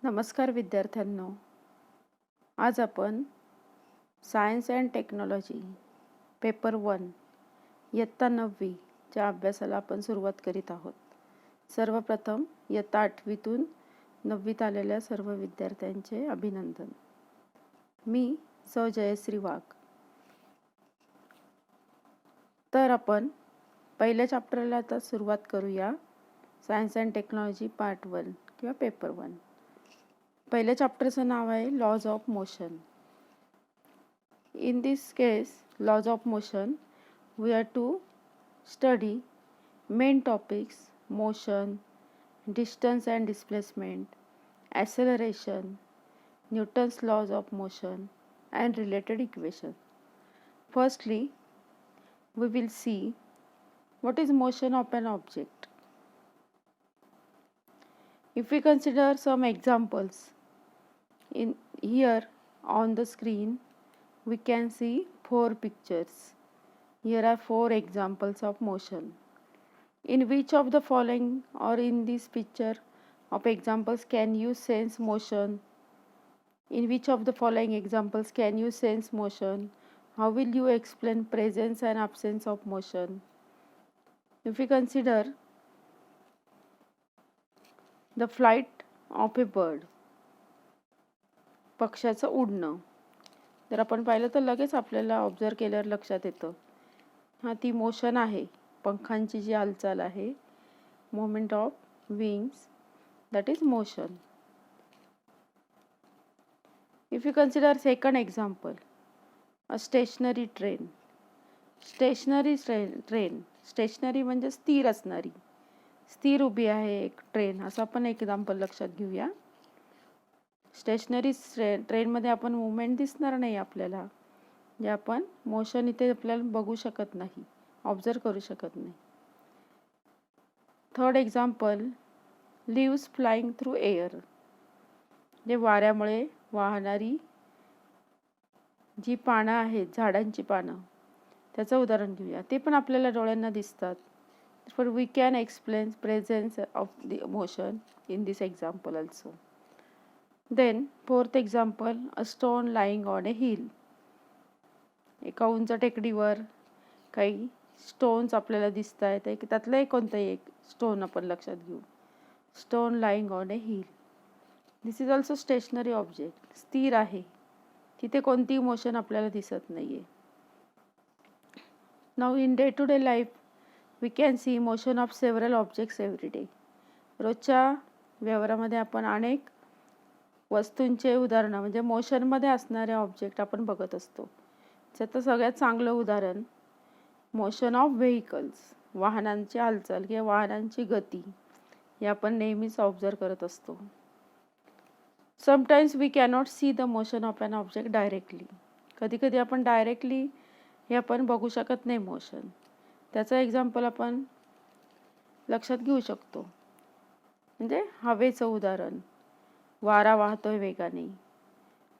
नमस्कार विद्यार्थ्यांनो, आज आपण सायन्स अँड टेक्नॉलॉजी पेपर 1 इयत्ता 9वी च्या अभ्यासाला आपण सुरुवात करीत आहोत. सर्वप्रथम इयत्ता 8वीतून 9वीत आलेल्या सर्व विद्यार्थ्यांचे अभिनंदन. मी सौ जयश्री वाघ. तर आपण पहिल्या चॅप्टरला आता सुरुवात करूया. सायन्स अँड टेक्नॉलॉजी पार्ट 1 किंवा पेपर 1. पहिल्या चॅप्टरचं नाव आहे laws of motion. In this case, laws of motion, we are to study main topics: motion, distance and displacement, acceleration, Newton's laws of motion, and related equations. Firstly, we will see what is motion of an object. If we consider some examples, in here on the screen we can see 4 pictures. Here are 4 examples of motion. In which of the following or in this picture of examples can you sense motion? In which of the following examples can you sense motion? How will you explain presence and absence of motion? If we consider the flight of a bird, पक्षाचं उडणं, जर आपण पाहिलं तर लगेच आपल्याला observe केल्यावर लक्षात येतं ती मोशन आहे. पंखांची जी हालचाल आहे, moment of wings, that is motion. If you consider second example, a stationary train. Stationary train, stationary म्हणजे स्थिर असणारी, स्थिर उभी आहे एक ट्रेन, असं आपण एक्झाम्पल लक्षात घेऊया. स्टेशनरी ट्रेनमध्ये आपण मुवमेंट दिसणार नाही आपल्याला, जे आपण मोशन इथे आपल्याला बघू शकत नाही, ऑब्झर्व करू शकत नाही. Third example, leaves flying through air. जे वाऱ्यामुळे वाहणारी जी पानं आहेत, झाडांची पानं, त्याचं उदाहरण घेऊया. ते पण आपल्याला डोळ्यांना दिसतात. पण we can explain presence of the motion in this example also. Then fourth example, a stone lying on a hill. एका उंच टेकडीवर काही स्टोन्स आपल्याला दिसत आहेत. त्यातलं एक कोणतंही एक स्टोन आपण लक्षात घेऊ. Stone lying on a hill. This is also stationary object, स्थिर आहे, तिथे कोणतीही मोशन आपल्याला दिसत नाही आहे. Now in day to day life we can see motion of several objects every day. रोजच्या व्यवहारामध्ये आपण अनेक वस्तूंचे उदाहरणं म्हणजे मोशनमध्ये असणारे ऑब्जेक्ट आपण बघत असतो. त्याचं सगळ्यात चांगलं उदाहरण मोशन ऑफ व्हेकल्स, वाहनांची हालचाल किंवा वाहनांची गती, हे आपण नेहमीच ऑब्झर्व करत असतो. Sometimes we cannot see the motion of an object directly. कधी कधी आपण डायरेक्टली हे आपण बघू शकत नाही मोशन. त्याचं एक्झाम्पल आपण लक्षात घेऊ शकतो. म्हणजे हवेचं उदाहरण, वारा वाहतोय वेगाने,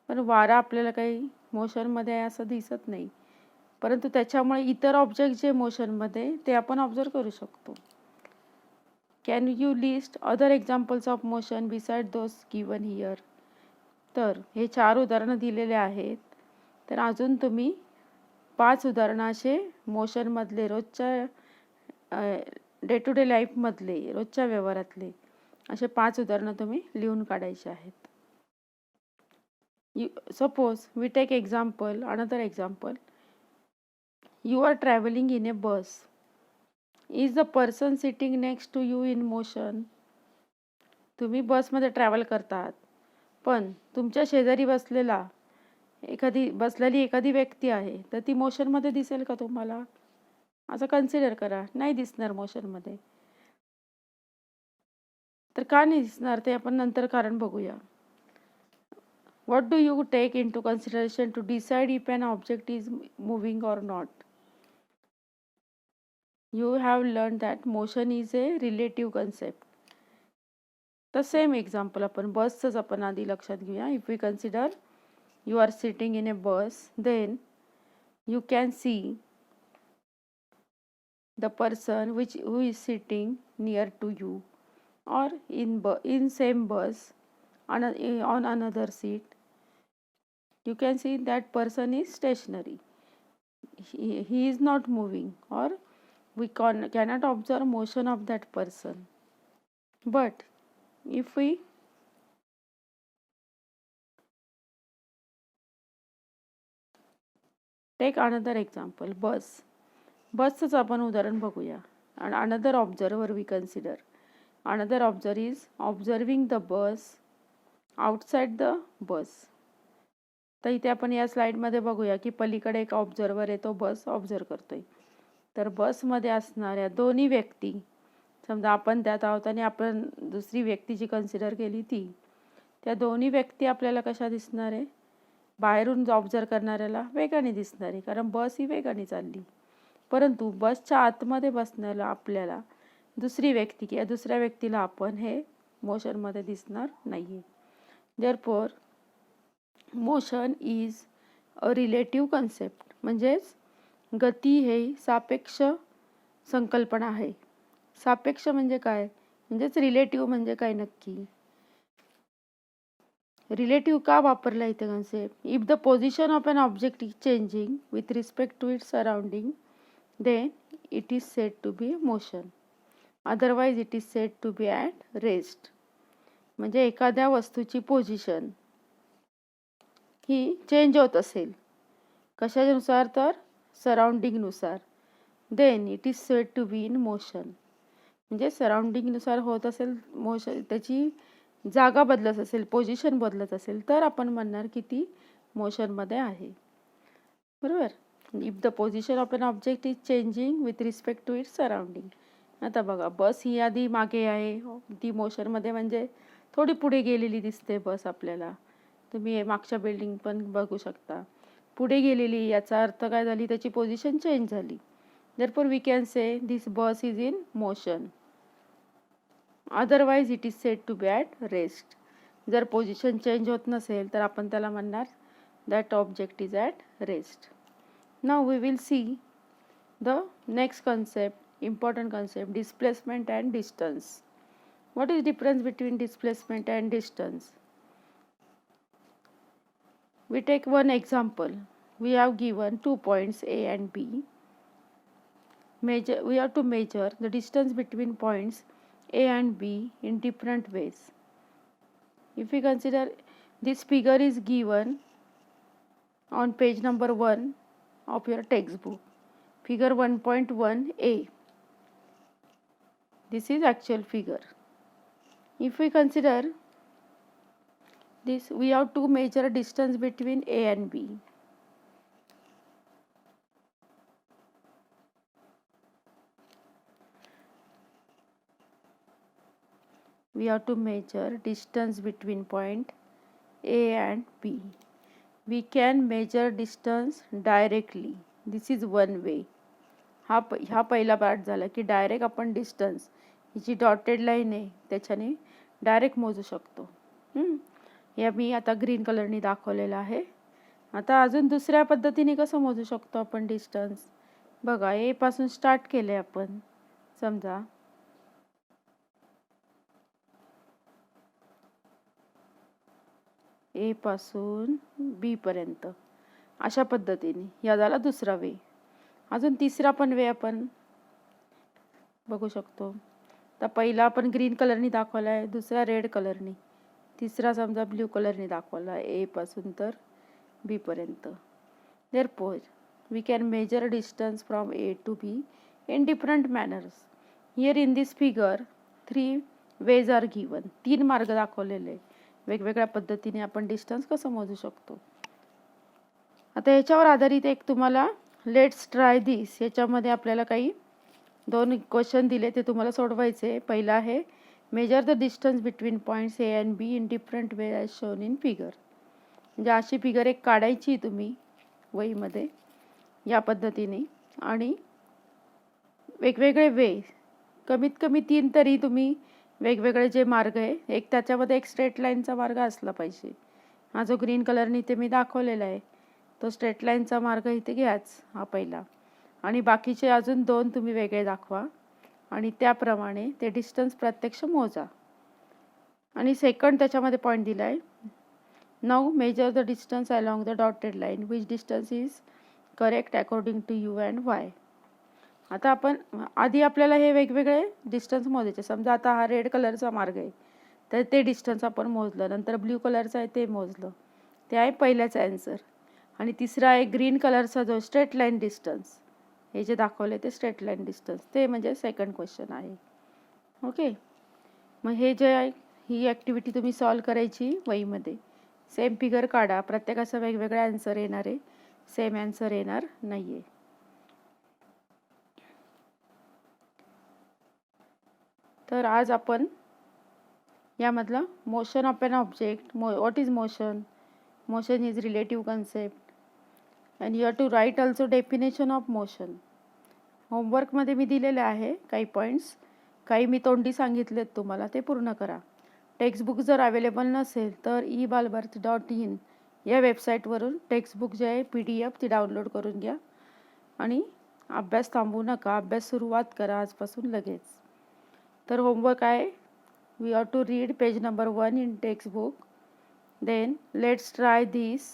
पण वारा आपल्याला काही मोशनमध्ये आहे असं दिसत नाही, परंतु त्याच्यामुळे इतर ऑब्जेक्ट जे मोशनमध्ये ते आपण ऑब्झर्व करू शकतो. Can you list other examples of motion beside those given here. तर हे 4 उदाहरणं दिलेले आहेत. तर अजून तुम्ही 5 उदाहरणं असे मोशनमधले, रोजच्या डे टू डे लाईफमधले, रोजच्या व्यवहारातले असे 5 उदाहरणं तुम्ही लिहून काढायचे आहेत. Suppose we take example, another example. You are traveling in a bus. Is the person sitting next to you in motion? तुम्ही बसमध्ये ट्रॅव्हल करतात, पण तुमच्या शेजारी बसलेली एखादी व्यक्ती आहे, तर ती मोशनमध्ये दिसेल का तुम्हाला? असं कन्सिडर करा, नाही दिसणार मोशनमध्ये. तर का नाही दिसणार ते आपण नंतर कारण बघूया. What do you take into consideration to decide if an object is moving or not? You have learned that motion is a relative concept. The same example आपण बसचंच आपण आधी लक्षात घेऊया. If we consider you are sitting in a bus, then you can see the person who is sitting near to you, or in same bus on another seat, you can see that person is stationary. He is not moving, or we cannot observe motion of that person. But if we take another example, बसच आपण उदाहरण बघूया. and another observer we consider. Another observer is observing the bus outside the bus. तर इथे आपण या स्लाइडमध्ये बघूया की पलीकडे एक ऑब्झर्वर आहे, तो बस ऑब्झर्व करतोय. तर बसमध्ये असणाऱ्या दोन्ही व्यक्ती, समजा आपण त्यात आहोत आणि आपण दुसरी व्यक्ती जी कन्सिडर केली ती, त्या दोन्ही व्यक्ती आपल्याला कशा दिसणार आहे, बाहेरून ऑब्झर्व करणाऱ्याला वेगाने दिसणार आहे, कारण बस ही वेगाने चालली. परंतु बसच्या आतमध्ये बसण्याला आपल्याला दुसरी व्यक्ती किंवा दुसऱ्या व्यक्तीला आपण हे मोशनमध्ये दिसणार नाही. Therefore motion is a relative concept. म्हणजेच गती हे सापेक्ष संकल्पना आहे. सापेक्ष म्हणजे काय, म्हणजेच रिलेटिव्ह म्हणजे काय नक्की. रिलेटिव्ह का वापरला इथे concept. If the position of an object is changing with respect to its surrounding, then it is said to be motion. Otherwise it is said to be at rest. म्हणजे एखाद्या वस्तूची position ही change होत असेल कशानुसार, तर सराउंडिंगनुसार, then it is said to B in motion. म्हणजे सराउंडिंगनुसार होत असेल मोशन, त्याची जागा बदलत असेल, पोझिशन बदलत असेल, तर आपण म्हणणार की ती मोशनमध्ये आहे. बरोबर. If the position of an object is changing with respect to its surrounding. आता बघा, बस ही आधी मागे आहे, ती मोशनमध्ये म्हणजे थोडी पुढे गेलेली दिसते बस आपल्याला. तुम्ही हे मागच्या बिल्डिंग पण बघू शकता, पुढे गेलेली, याचा अर्थ काय झाली, त्याची पोझिशन चेंज झाली. Therefore we can say this bus is in motion. Otherwise it is said to be at rest. जर पोझिशन चेंज होत नसेल तर आपण त्याला म्हणणार that object is at rest. Now we will see the next concept, important concept, displacement and distance. What is difference between displacement and distance? We take one example. We have given 2 points A and B. We have to measure the distance between points A and B in different ways. If we consider, this figure is given on page number 1 of your textbook, figure 1.1a. This is actual figure. If we consider this, we have to measure distance between A and B. We have to measure distance between point A and B. We can measure distance directly. This is one way. हा पहिला part झाला की direct आपण distance, ही जी dotted line आहे त्याच्याने direct मोजू शकतो. हे मी आता ग्रीन कलरनी दाखवलेलं आहे. आता अजून दुसऱ्या पद्धतीने कसं मोजू शकतो आपण डिस्टन्स. बघा, ए पासून स्टार्ट केले आपण, समजा ए पासून बी पर्यंत, अशा पद्धतीने. या झाला दुसरा वे. अजून तिसरा पण वे आपण बघू शकतो. तर पहिला आपण ग्रीन कलरनी दाखवला आहे, दुसरा रेड कलरनी, तिसरा समजा ब्ल्यू कलरनी दाखवला आहे ए पासून तर बी पर्यंत. Therefore we can measure distance from A to B in different manners. Here in this figure 3 ways are given. 3 मार्ग दाखवलेले, वेगवेगळ्या पद्धतीने आपण डिस्टन्स कसं मोजू शकतो. आता याच्यावर आधारित एक तुम्हाला लेट्स ट्राय दिस, याच्यामध्ये आपल्याला काही 2 क्वेश्चन दिले, ते तुम्हाला सोडवायचे. पहिला आहे major the distance between points A and B in different way as shown in figure. म्हणजे अशी फिगर एक काढायची तुम्ही वहीमध्ये या पद्धतीने, आणि वेगवेगळे वे, कमीत कमी 3 तरी तुम्ही वेगवेगळे जे मार्ग आहे, एक त्याच्यामध्ये एक स्ट्रेट लाईनचा मार्ग असला पाहिजे. हा जो ग्रीन कलरने इथे मी दाखवलेला आहे तो स्ट्रेट लाईनचा मार्ग इथे घ्याच, हा पहिला. आणि बाकीचे अजून 2 तुम्ही वेगळे दाखवा आणि त्याप्रमाणे ते डिस्टन्स प्रत्यक्ष मोजा. आणि सेकंड त्याच्यामध्ये पॉईंट दिला आहे. Now measure the distance along the dotted line which distance is correct according to you and Y. आता आपण आधी आपल्याला हे वेगवेगळे डिस्टन्स मोजायचे. समजा आता हा रेड कलरचा मार्ग आहे तर ते डिस्टन्स आपण मोजलं. नंतर ब्ल्यू कलरचा आहे ते मोजलं. ते आहे पहिल्याचा ॲन्सर. आणि तिसरा आहे ग्रीन कलरचा जो स्ट्रेट लाईन डिस्टन्स, हे जे दाखवले ते स्ट्रेट लाईन डिस्टन्स, ते म्हणजे सेकंड क्वेश्चन आहे. ओके. मग हे जे आहे ही ॲक्टिव्हिटी तुम्ही सॉल्व करायची वहीमध्ये. सेम फिगर काढा. प्रत्येकाचा वेगवेगळा ॲन्सर येणार आहे, सेम ॲन्सर येणार नाही आहे. तर आज आपण यामधलं motion of an object, what is motion, motion is relative concept and you have to write also definition of motion. होमवर्कमध्ये मी दिलेले आहे काही पॉईंट्स, काही मी तोंडी सांगितलेत तुम्हाला, ते पूर्ण करा. टेक्स्टबुक जर अवेलेबल नसेल तर ebalbharti.in या वेबसाईटवरून टेक्स्टबुक जे आहे PDF ती डाउनलोड करून घ्या आणि अभ्यास थांबवू नका. अभ्यास सुरुवात करा आजपासून लगेच. तर होमवर्क आहे, we have to read page number 1 in textbook. Then let's try this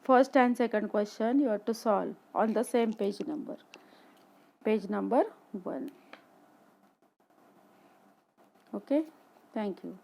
first and second question you have to solve on the same page number 1. Okay, thank you.